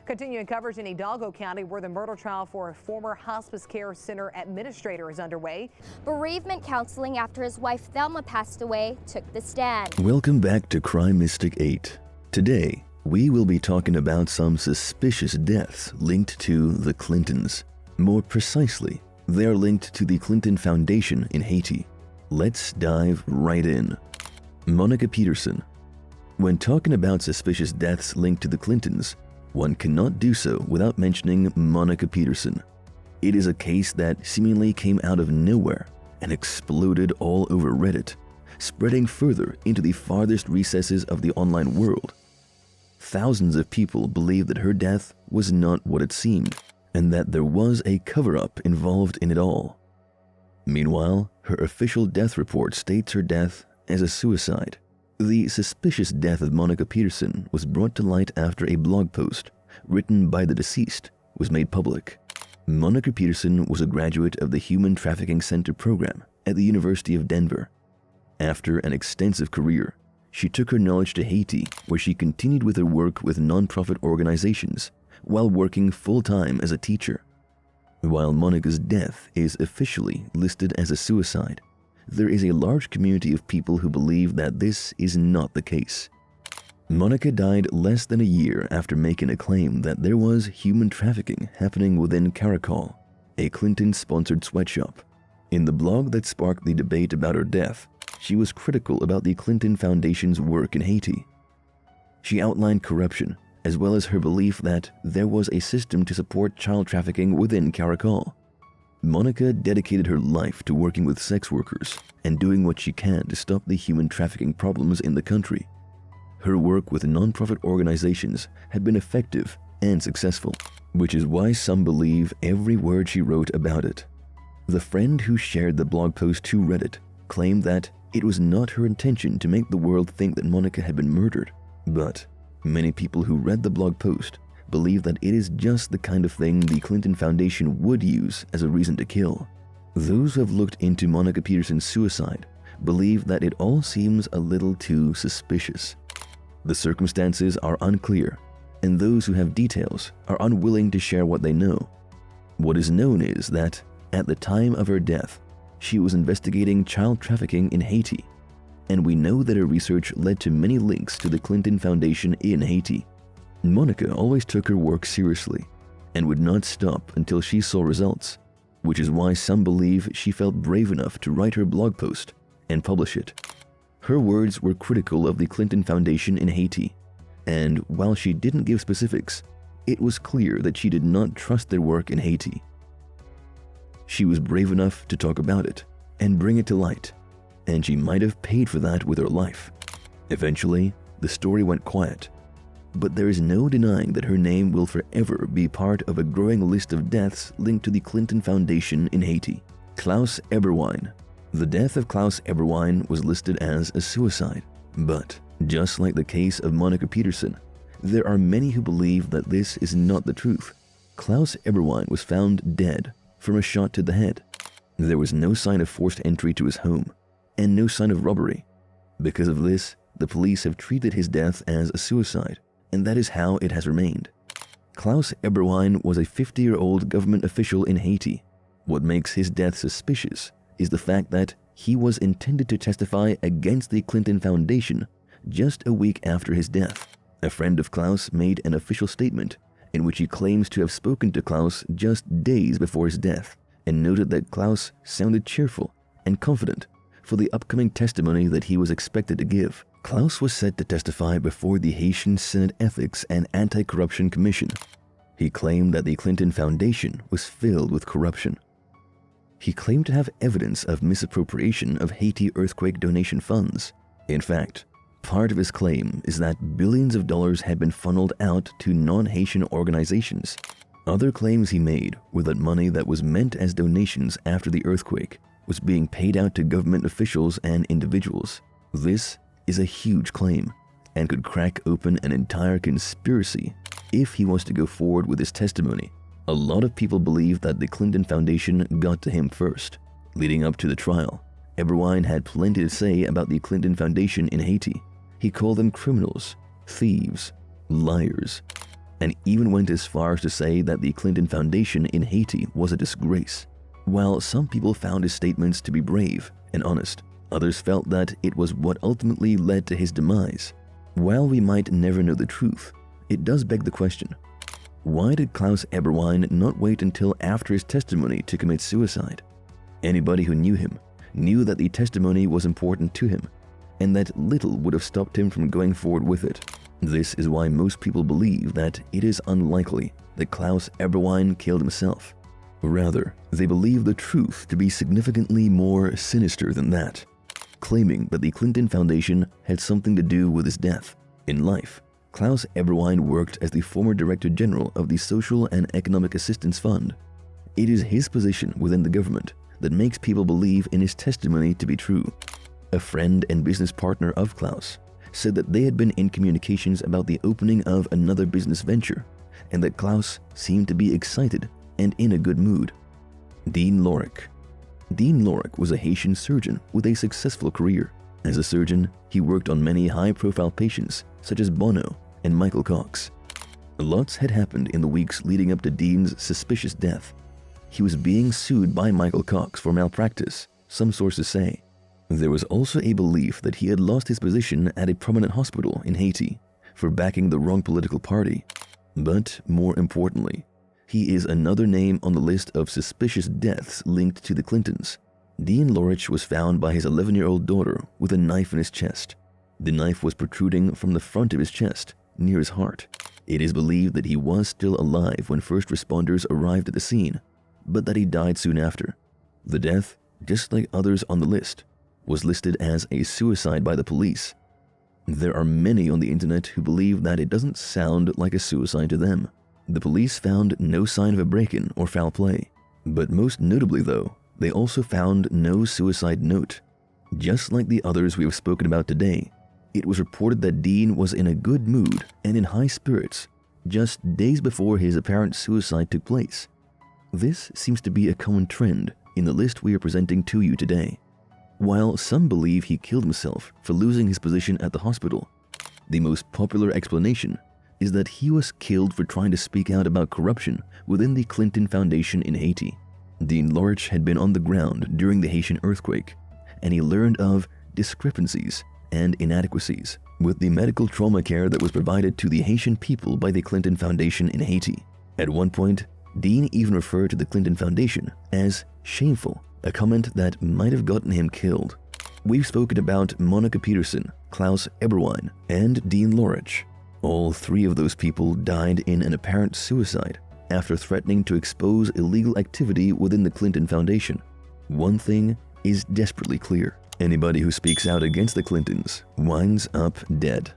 Continuing coverage in Hidalgo County, where the murder trial for a former hospice care center administrator is underway. Bereavement counseling after his wife Thelma passed away took the stand. Welcome back to Crime Mystic 8. Today, we will be talking about some suspicious deaths linked to the Clintons. More precisely, they are linked to the Clinton Foundation in Haiti. Let's dive right in. Monica Peterson. When talking about suspicious deaths linked to the Clintons, one cannot do so without mentioning Monica Peterson. It is a case that seemingly came out of nowhere and exploded all over Reddit, spreading further into the farthest recesses of the online world. Thousands of people believe that her death was not what it seemed, and that there was a cover-up involved in it all. Meanwhile, her official death report states her death as a suicide. The suspicious death of Monica Peterson was brought to light after a blog post written by the deceased was made public. Monica Peterson was a graduate of the Human Trafficking Center program at the University of Denver. After an extensive career, she took her knowledge to Haiti, where she continued with her work with nonprofit organizations while working full-time as a teacher. While Monica's death is officially listed as a suicide, there is a large community of people who believe that this is not the case. Monica died less than a year after making a claim that there was human trafficking happening within Caracol, a Clinton-sponsored sweatshop. In the blog that sparked the debate about her death, she was critical about the Clinton Foundation's work in Haiti. She outlined corruption, as well as her belief that there was a system to support child trafficking within Caracol. Monica dedicated her life to working with sex workers and doing what she can to stop the human trafficking problems in the country. Her work with nonprofit organizations had been effective and successful, which is why some believe every word she wrote about it. The friend who shared the blog post to Reddit claimed that it was not her intention to make the world think that Monica had been murdered, but many people who read the blog post believe that it is just the kind of thing the Clinton Foundation would use as a reason to kill. Those who have looked into Monica Peterson's suicide believe that it all seems a little too suspicious. The circumstances are unclear, and those who have details are unwilling to share what they know. What is known is that, at the time of her death, she was investigating child trafficking in Haiti, and we know that her research led to many links to the Clinton Foundation in Haiti. Monica always took her work seriously and would not stop until she saw results, which is why some believe she felt brave enough to write her blog post and publish it. Her words were critical of the Clinton Foundation in Haiti, and while she didn't give specifics, it was clear that she did not trust their work in Haiti. She was brave enough to talk about it and bring it to light, and she might have paid for that with her life. Eventually, the story went quiet, but there is no denying that her name will forever be part of a growing list of deaths linked to the Clinton Foundation in Haiti. Klaus Eberwein. The death of Klaus Eberwein was listed as a suicide, but just like the case of Monica Peterson, there are many who believe that this is not the truth. Klaus Eberwein was found dead from a shot to the head. There was no sign of forced entry to his home, and no sign of robbery. Because of this, the police have treated his death as a suicide, and that is how it has remained. Klaus Eberwein was a 50-year-old government official in Haiti. What makes his death suspicious is the fact that he was intended to testify against the Clinton Foundation just a week after his death. A friend of Klaus made an official statement in which he claims to have spoken to Klaus just days before his death, and noted that Klaus sounded cheerful and confident for the upcoming testimony that he was expected to give. Klaus was set to testify before the Haitian Senate Ethics and Anti-Corruption Commission. He claimed that the Clinton Foundation was filled with corruption. He claimed to have evidence of misappropriation of Haiti earthquake donation funds. In fact, part of his claim is that billions of dollars had been funneled out to non-Haitian organizations. Other claims he made were that money that was meant as donations after the earthquake was being paid out to government officials and individuals. This is a huge claim and could crack open an entire conspiracy if he was to go forward with his testimony. A lot of people believe that the Clinton Foundation got to him first. Leading up to the trial, Eberwein had plenty to say about the Clinton Foundation in Haiti. He called them criminals, thieves, liars. and even went as far as to say that the Clinton Foundation in Haiti was a disgrace. While some people found his statements to be brave and honest, others felt that it was what ultimately led to his demise. While we might never know the truth, it does beg the question, why did Klaus Eberwein not wait until after his testimony to commit suicide? Anybody who knew him knew that the testimony was important to him, and that little would have stopped him from going forward with it. This is why most people believe that it is unlikely that Klaus Eberwein killed himself. Rather, they believe the truth to be significantly more sinister than that, claiming that the Clinton Foundation had something to do with his death. In life, Klaus Eberwein worked as the former Director General of the Social and Economic Assistance Fund. It is his position within the government that makes people believe in his testimony to be true. A friend and business partner of Klaus said that they had been in communications about the opening of another business venture, and that Klaus seemed to be excited and in a good mood. Dean Lorich. Dean Lorich was a Haitian surgeon with a successful career. As a surgeon, he worked on many high-profile patients such as Bono and Michael Cox. Lots had happened in the weeks leading up to Dean's suspicious death. He was being sued by Michael Cox for malpractice, some sources say. There was also a belief that he had lost his position at a prominent hospital in Haiti for backing the wrong political party. But more importantly, he is another name on the list of suspicious deaths linked to the Clintons. Dean Lorich was found by his 11-year-old daughter with a knife in his chest. The knife was protruding from the front of his chest, near his heart. It is believed that he was still alive when first responders arrived at the scene, but that he died soon after. The death, just like others on the list, was listed as a suicide by the police. There are many on the internet who believe that it doesn't sound like a suicide to them. The police found no sign of a break-in or foul play. But most notably though, they also found no suicide note. Just like the others we have spoken about today, it was reported that Dean was in a good mood and in high spirits just days before his apparent suicide took place. This seems to be a common trend in the list we are presenting to you today. While some believe he killed himself for losing his position at the hospital, the most popular explanation is that he was killed for trying to speak out about corruption within the Clinton Foundation in Haiti. Dean Lorich had been on the ground during the Haitian earthquake, and he learned of discrepancies and inadequacies with the medical trauma care that was provided to the Haitian people by the Clinton Foundation in Haiti. At one point, Dean even referred to the Clinton Foundation as shameful, a comment that might have gotten him killed. We've spoken about Monica Peterson, Klaus Eberwein, and Dean Lorich. All three of those people died in an apparent suicide after threatening to expose illegal activity within the Clinton Foundation. One thing is desperately clear. Anybody who speaks out against the Clintons winds up dead.